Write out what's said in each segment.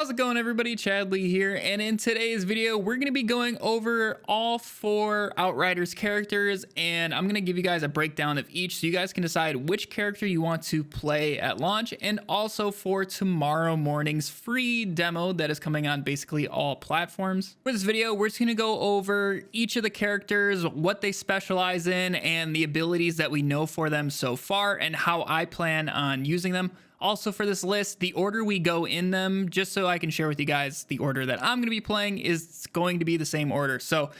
How's it going, everybody? Chadley here, and in today's video we're going to be going over all 4 Outriders characters, and I'm going to give you guys a breakdown of each so you guys can decide which character you want to play at launch, and also for tomorrow morning's free demo that is coming on basically all platforms. For this video we're just going to go over each of the characters, what they specialize in, and the abilities that we know for them so far, and how I plan on using them. Also for this list, the order we go in them, just so I can share with you guys the order that I'm going to be playing, is going to be the same order. So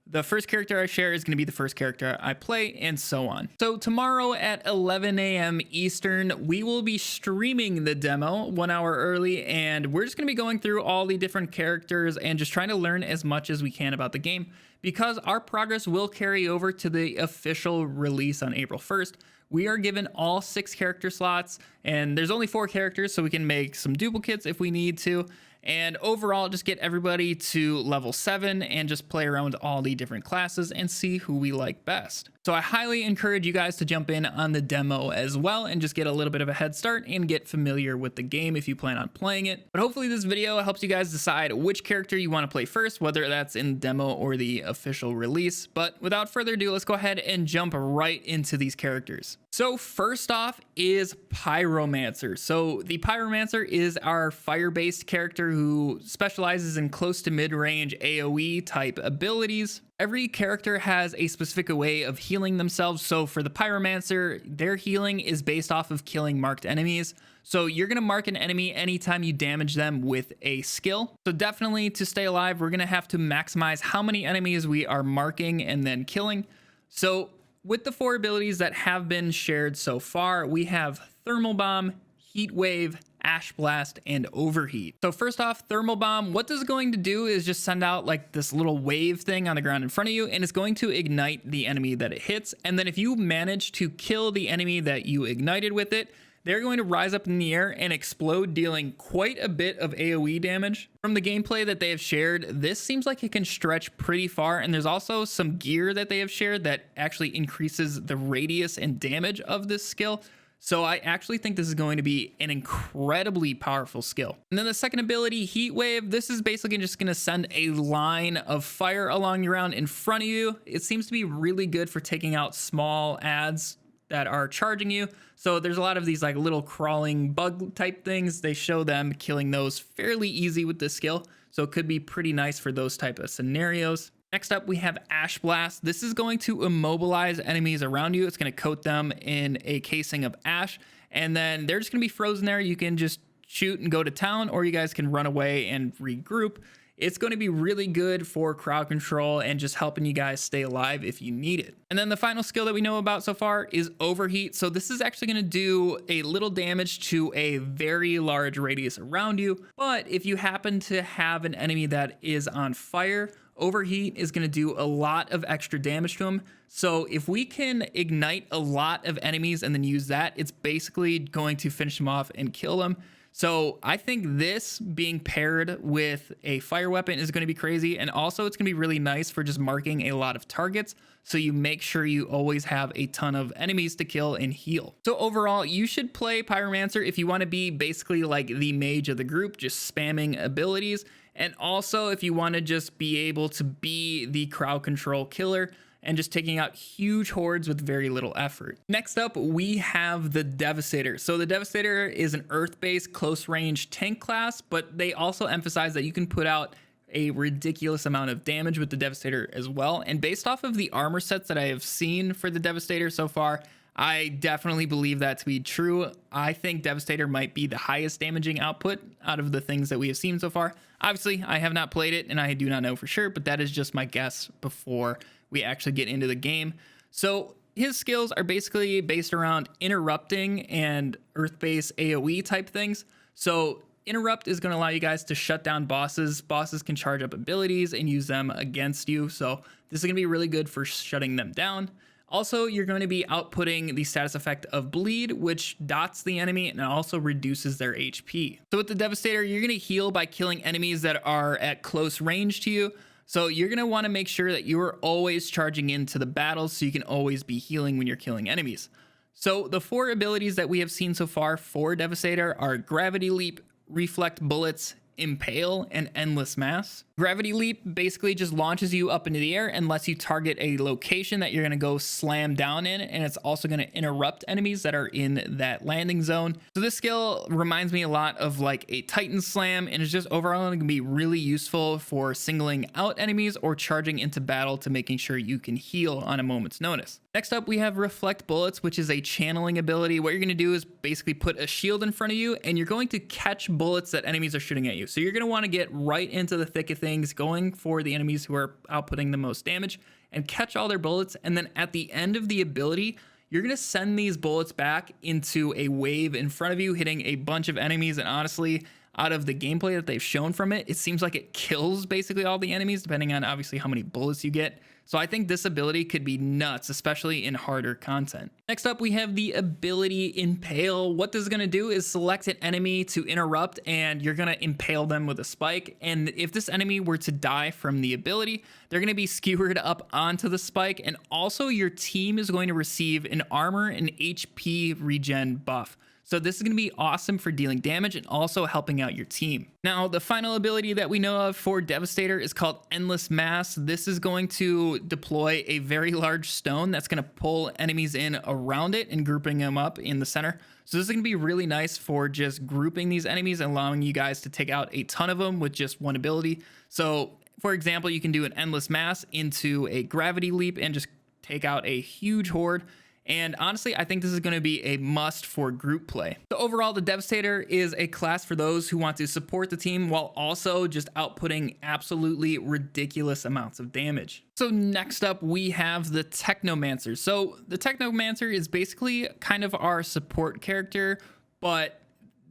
the first character I share is going to be the first character I play, and so on. So tomorrow at 11 a.m. Eastern, we will be streaming the demo 1 hour early, and we're just going to be going through all the different characters and just trying to learn as much as we can about the game, because our progress will carry over to the official release on April 1st. We are given all 6 character slots, and there's only 4 characters, so we can make some duplicates if we need to. And overall, just get everybody to level 7 and just play around with all the different classes and see who we like best. So I highly encourage you guys to jump in on the demo as well and just get a little bit of a head start and get familiar with the game if you plan on playing it. But hopefully this video helps you guys decide which character you want to play first, whether that's in demo or the official release. But without further ado, let's go ahead and jump right into these characters. So first off is Pyromancer. So the Pyromancer is our fire-based character who specializes in close to mid-range AoE type abilities. Every character has a specific way of healing themselves. So for the Pyromancer, their healing is based off of killing marked enemies. So you're going to mark an enemy anytime you damage them with a skill. So definitely to stay alive, we're going to have to maximize how many enemies we are marking and then killing. So with the 4 abilities that have been shared so far, we have Thermal Bomb, Heat Wave, Ash Blast, and Overheat. So first off, Thermal Bomb, what this is going to do is just send out like this little wave thing on the ground in front of you, and it's going to ignite the enemy that it hits. And then if you manage to kill the enemy that you ignited with it, they're going to rise up in the air and explode, dealing quite a bit of AoE damage. From the gameplay that they have shared, this seems like it can stretch pretty far, and there's also some gear that they have shared that actually increases the radius and damage of this skill. So I actually think this is going to be an incredibly powerful skill. And then the second ability, Heat Wave, this is basically just going to send a line of fire along your ground in front of you. It seems to be really good for taking out small ads that are charging you. So there's a lot of these like little crawling bug type things. They show them killing those fairly easy with this skill. So it could be pretty nice for those type of scenarios. Next up, we have Ash Blast. This is going to immobilize enemies around you. It's going to coat them in a casing of ash, and then they're just going to be frozen there. You can just shoot and go to town, or you guys can run away and regroup. It's going to be really good for crowd control and just helping you guys stay alive if you need it. And then the final skill that we know about so far is Overheat. So this is actually going to do a little damage to a very large radius around you. But if you happen to have an enemy that is on fire, Overheat is going to do a lot of extra damage to them. So if we can ignite a lot of enemies and then use that, it's basically going to finish them off and kill them. So I think this being paired with a fire weapon is going to be crazy. And also it's going to be really nice for just marking a lot of targets, so you make sure you always have a ton of enemies to kill and heal. So overall, you should play Pyromancer if you want to be basically like the mage of the group, just spamming abilities. And also if you want to just be able to be the crowd control killer and just taking out huge hordes with very little effort. Next up, we have the Devastator. So the Devastator is an earth-based close-range tank class, but they also emphasize that you can put out a ridiculous amount of damage with the Devastator as well. And based off of the armor sets that I have seen for the Devastator so far, I definitely believe that to be true. I think Devastator might be the highest damaging output out of the things that we have seen so far. Obviously, I have not played it and I do not know for sure, but that is just my guess before we actually get into the game. So his skills are basically based around interrupting and earth-based AoE type things. So interrupt is going to allow you guys to shut down bosses. Bosses can charge up abilities and use them against you. So this is going to be really good for shutting them down. Also, you're going to be outputting the status effect of bleed, which dots the enemy and also reduces their HP. So with the Devastator, you're going to heal by killing enemies that are at close range to you. So you're going to want to make sure that you're always charging into the battles so you can always be healing when you're killing enemies. So the 4 abilities that we have seen so far for Devastator are Gravity Leap, Reflect Bullets, Impale and Endless Mass. Gravity Leap basically just launches you up into the air and lets you target a location that you're going to go slam down in, and it's also going to interrupt enemies that are in that landing zone. So this skill reminds me a lot of like a Titan Slam, and it's just overall going to be really useful for singling out enemies or charging into battle to making sure you can heal on a moment's notice. Next up, we have Reflect Bullets, which is a channeling ability. What you're going to do is basically put a shield in front of you, and you're going to catch bullets that enemies are shooting at you. So you're going to want to get right into the thick of things, going for the enemies who are outputting the most damage and catch all their bullets. And then at the end of the ability, you're going to send these bullets back into a wave in front of you, hitting a bunch of enemies. And honestly, out of the gameplay that they've shown from it, it seems like it kills basically all the enemies, depending on obviously how many bullets you get. So I think this ability could be nuts, especially in harder content. Next up, we have the ability Impale. What this is going to do is select an enemy to interrupt, and you're going to impale them with a spike. And if this enemy were to die from the ability, they're going to be skewered up onto the spike. And also your team is going to receive an armor and HP regen buff. So this is going to be awesome for dealing damage and also helping out your team. Now, the final ability that we know of for Devastator is called Endless Mass. This is going to deploy a very large stone that's going to pull enemies in around it and grouping them up in the center. So this is going to be really nice for just grouping these enemies and allowing you guys to take out a ton of them with just one ability. So for example, you can do an Endless Mass into a Gravity Leap and just take out a huge horde. And honestly, I think this is going to be a must for group play. So overall, the Devastator is a class for those who want to support the team while also just outputting absolutely ridiculous amounts of damage. So next up, we have the Technomancer. So the Technomancer is basically kind of our support character, but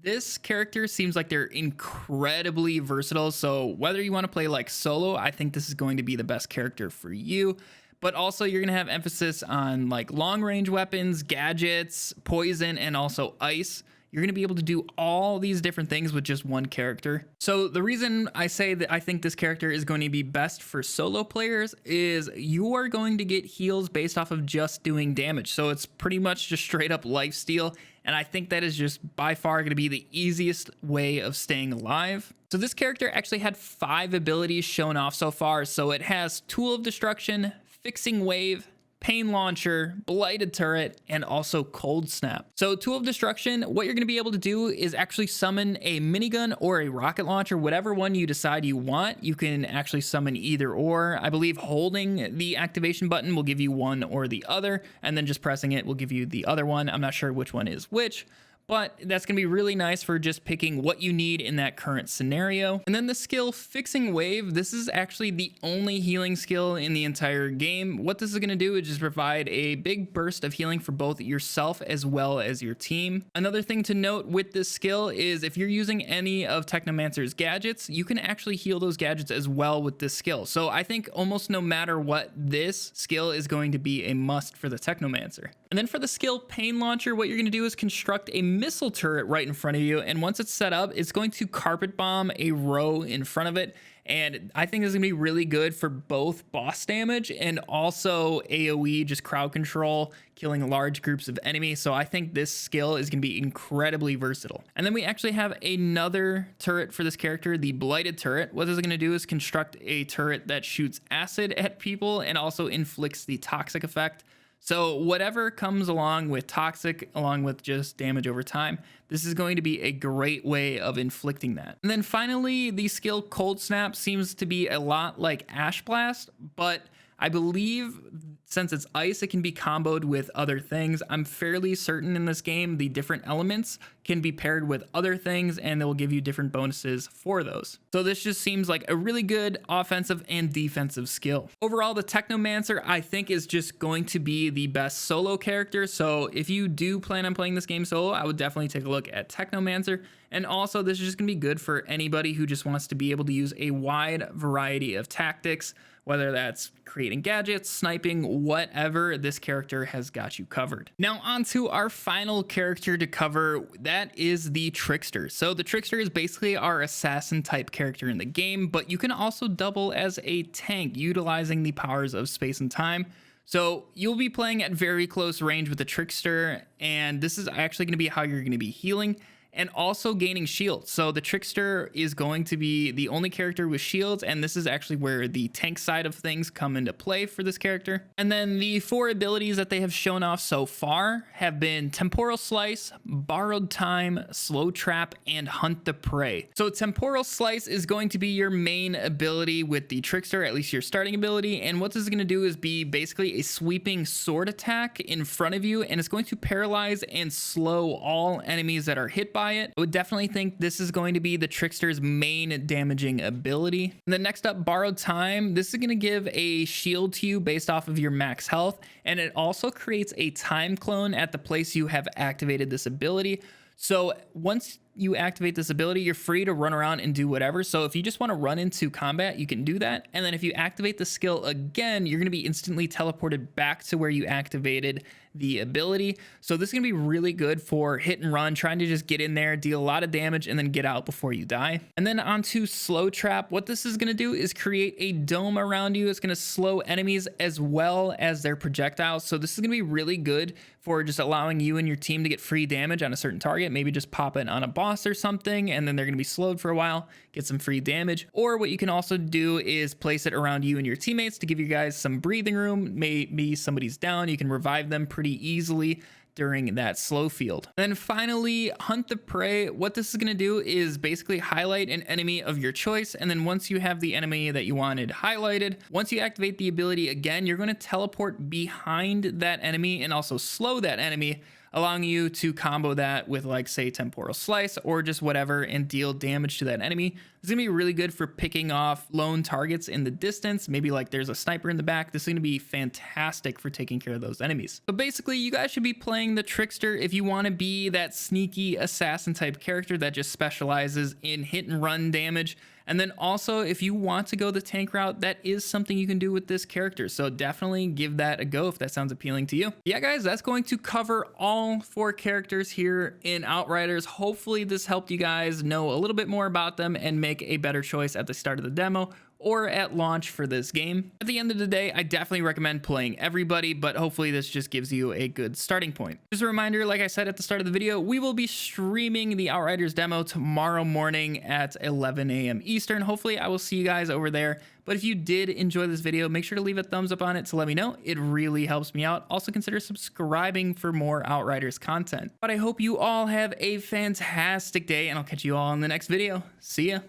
this character seems like they're incredibly versatile. So whether you want to play like solo, I think this is going to be the best character for you. But also you're going to have emphasis on like long range weapons, gadgets, poison, and also ice. You're going to be able to do all these different things with just one character. So the reason I say that I think this character is going to be best for solo players is you are going to get heals based off of just doing damage. So it's pretty much just straight up lifesteal. And I think that is just by far going to be the easiest way of staying alive. So this character actually had 5 abilities shown off so far. So it has Tool of Destruction, Fixing Wave, Pain Launcher, Blighted Turret, and also Cold Snap. So Tool of Destruction, what you're going to be able to do is actually summon a minigun or a rocket launcher, whatever one you decide you want. You can actually summon either or. I believe holding the activation button will give you one or the other, and then just pressing it will give you the other one. I'm not sure which one is which, but that's going to be really nice for just picking what you need in that current scenario. And then the skill Fixing Wave, this is actually the only healing skill in the entire game. What this is going to do is just provide a big burst of healing for both yourself as well as your team. Another thing to note with this skill is if you're using any of Technomancer's gadgets, you can actually heal those gadgets as well with this skill. So I think almost no matter what, this skill is going to be a must for the Technomancer. And then for the skill Pain Launcher, what you're going to do is construct a missile turret right in front of you, and once it's set up, it's going to carpet bomb a row in front of it. And I think this is gonna be really good for both boss damage and also AoE, just crowd control, killing large groups of enemies. So I think this skill is gonna be incredibly versatile. And then we actually have another turret for this character, the Blighted Turret. What this is gonna do is construct a turret that shoots acid at people and also inflicts the toxic effect. So whatever comes along with toxic, along with just damage over time, this is going to be a great way of inflicting that. And then finally, the skill Cold Snap seems to be a lot like Ash Blast, but I believe since it's ice, it can be comboed with other things. I'm fairly certain in this game, the different elements can be paired with other things and they will give you different bonuses for those. So this just seems like a really good offensive and defensive skill. Overall, the Technomancer, I think, is just going to be the best solo character. So if you do plan on playing this game solo, I would definitely take a look at Technomancer. And also, this is just gonna be good for anybody who just wants to be able to use a wide variety of tactics, whether that's creating gadgets, sniping, whatever, this character has got you covered. Now on to our final character to cover, that is the Trickster. So the Trickster is basically our assassin type character in the game, but you can also double as a tank utilizing the powers of space and time. So you'll be playing at very close range with the Trickster, and this is actually gonna be how you're gonna be healing. and also gaining shields. So the Trickster is going to be the only character with shields, and this is actually where the tank side of things come into play for this character. And then the 4 abilities that they have shown off so far have been Temporal Slice, Borrowed Time, Slow Trap, and Hunt the Prey. So Temporal Slice is going to be your main ability with the Trickster, at least your starting ability, and what this is going to do is be basically a sweeping sword attack in front of you, and it's going to paralyze and slow all enemies that are hit by it. I would definitely think this is going to be the Trickster's main damaging ability. And then next up, Borrowed Time. This is going to give a shield to you based off of your max health, and it also creates a time clone at the place you have activated this ability. So once you activate this ability, you're free to run around and do whatever. So if you just want to run into combat, you can do that. And then if you activate the skill again, you're going to be instantly teleported back to where you activated the ability. So this is going to be really good for hit and run, trying to just get in there, deal a lot of damage, and then get out before you die. And then onto Slow Trap. What this is going to do is create a dome around you. It's going to slow enemies as well as their projectiles. So this is going to be really good for just allowing you and your team to get free damage on a certain target. Maybe just pop it on a boss or something, and then they're going to be slowed for a while, get some free damage. Or what you can also do is place it around you and your teammates to give you guys some breathing room. Maybe somebody's down, you can revive them pretty easily during that slow field. And then finally, Hunt the Prey. What this is going to do is basically highlight an enemy of your choice, and then once you have the enemy that you wanted highlighted, once you activate the ability again, you're going to teleport behind that enemy and also slow that enemy, allowing you to combo that with, like, say, Temporal Slice or just whatever and deal damage to that enemy. It's gonna be really good for picking off lone targets in the distance. Maybe like there's a sniper in the back. This is gonna be fantastic for taking care of those enemies. But basically, you guys should be playing the Trickster if you want to be that sneaky assassin type character that just specializes in hit and run damage. And then also, if you want to go the tank route, that is something you can do with this character. So definitely give that a go if that sounds appealing to you. Yeah, guys, that's going to cover all 4 characters here in Outriders. Hopefully this helped you guys know a little bit more about them and make a better choice at the start of the demo or at launch for this game. At the end of the day, I definitely recommend playing everybody, but hopefully this just gives you a good starting point. Just a reminder, like I said at the start of the video, we will be streaming the Outriders demo tomorrow morning at 11 a.m. Eastern. Hopefully I will see you guys over there. But if you did enjoy this video, make sure to leave a thumbs up on it to let me know. It really helps me out. Also consider subscribing for more Outriders content. But I hope you all have a fantastic day, and I'll catch you all in the next video. See ya.